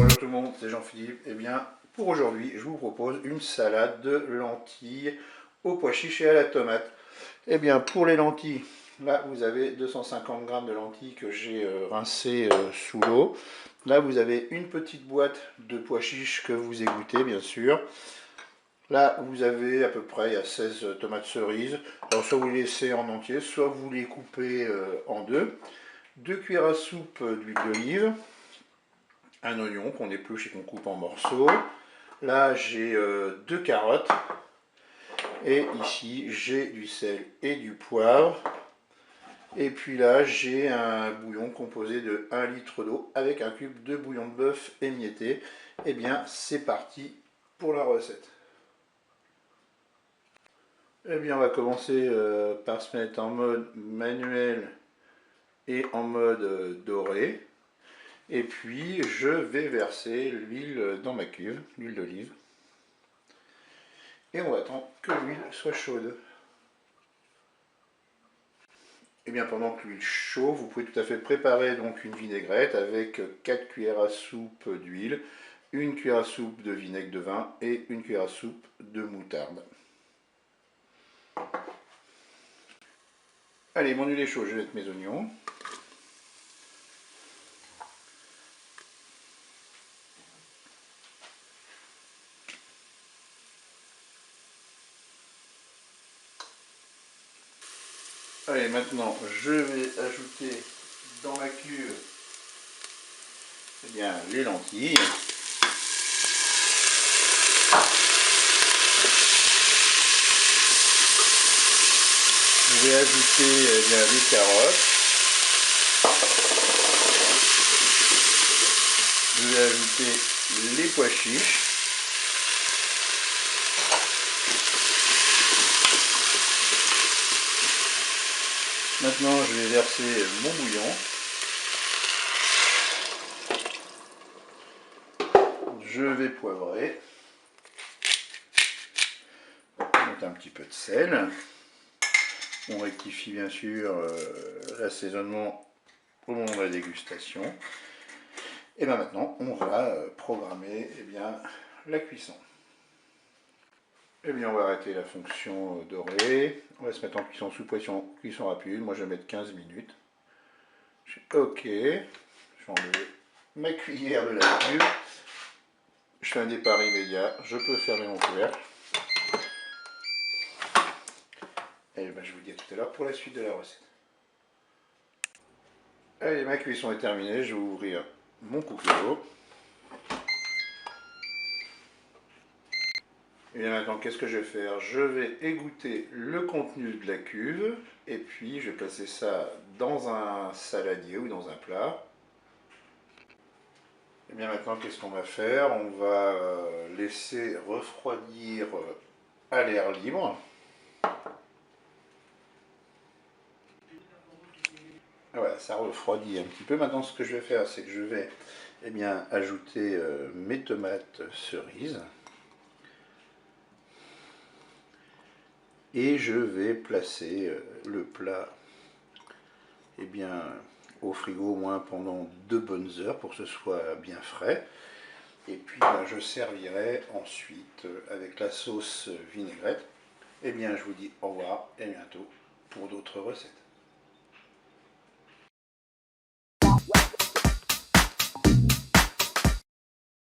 Bonjour tout le monde, c'est Jean-Philippe. Eh bien, pour aujourd'hui, je vous propose une salade de lentilles au pois chiches et à la tomate. Eh bien, pour les lentilles, là vous avez 250 g de lentilles que j'ai rincées sous l'eau. Là vous avez une petite boîte de pois chiches que vous égouttez bien sûr. Là vous avez à peu près, il y a 16 tomates cerises. Alors soit vous les laissez en entier, soit vous les coupez en deux. 2 cuillères à soupe d'huile d'olive. Un oignon qu'on épluche et qu'on coupe en morceaux. Là j'ai 2 carottes. Et ici j'ai du sel et du poivre. Et puis là j'ai un bouillon composé de 1 litre d'eau avec un cube de bouillon de bœuf émietté. Et bien c'est parti pour la recette. Eh bien on va commencer par se mettre en mode manuel et en mode doré. Et puis je vais verser l'huile dans ma cuve, l'huile d'olive. Et on va attendre que l'huile soit chaude. Et bien pendant que l'huile chauffe, vous pouvez tout à fait préparer donc une vinaigrette avec 4 cuillères à soupe d'huile, 1 cuillère à soupe de vinaigre de vin et 1 cuillère à soupe de moutarde. Allez, mon huile est chaude, je vais mettre mes oignons. Allez, maintenant je vais ajouter dans ma cuve les lentilles. Je vais ajouter les carottes. Je vais ajouter les pois chiches. Maintenant, je vais verser mon bouillon. Je vais poivrer. Mettre un petit peu de sel. On rectifie bien sûr l'assaisonnement au moment de la dégustation. Et bien maintenant, on va programmer la cuisson. Et bien on va arrêter la fonction dorée. On va se mettre en cuisson sous pression, cuisson rapide. Moi je vais mettre 15 minutes. Ok. Je vais enlever ma cuillère de la cuve. Je fais un départ immédiat. Je peux fermer mon couvercle. Et bien je vous dis à tout à l'heure pour la suite de la recette. Allez, ma cuisson est terminée. Je vais ouvrir mon cooker. Et bien maintenant, qu'est-ce que je vais faire? Je vais égoutter le contenu de la cuve et puis je vais placer ça dans un saladier ou dans un plat. Et bien maintenant, qu'est-ce qu'on va faire? On va laisser refroidir à l'air libre. Voilà, ça refroidit un petit peu. Maintenant, ce que je vais faire, c'est que je vais ajouter mes tomates cerises. Et je vais placer le plat au frigo au moins pendant 2 bonnes heures pour que ce soit bien frais. Et puis je servirai ensuite avec la sauce vinaigrette. Et bien je vous dis au revoir et à bientôt pour d'autres recettes.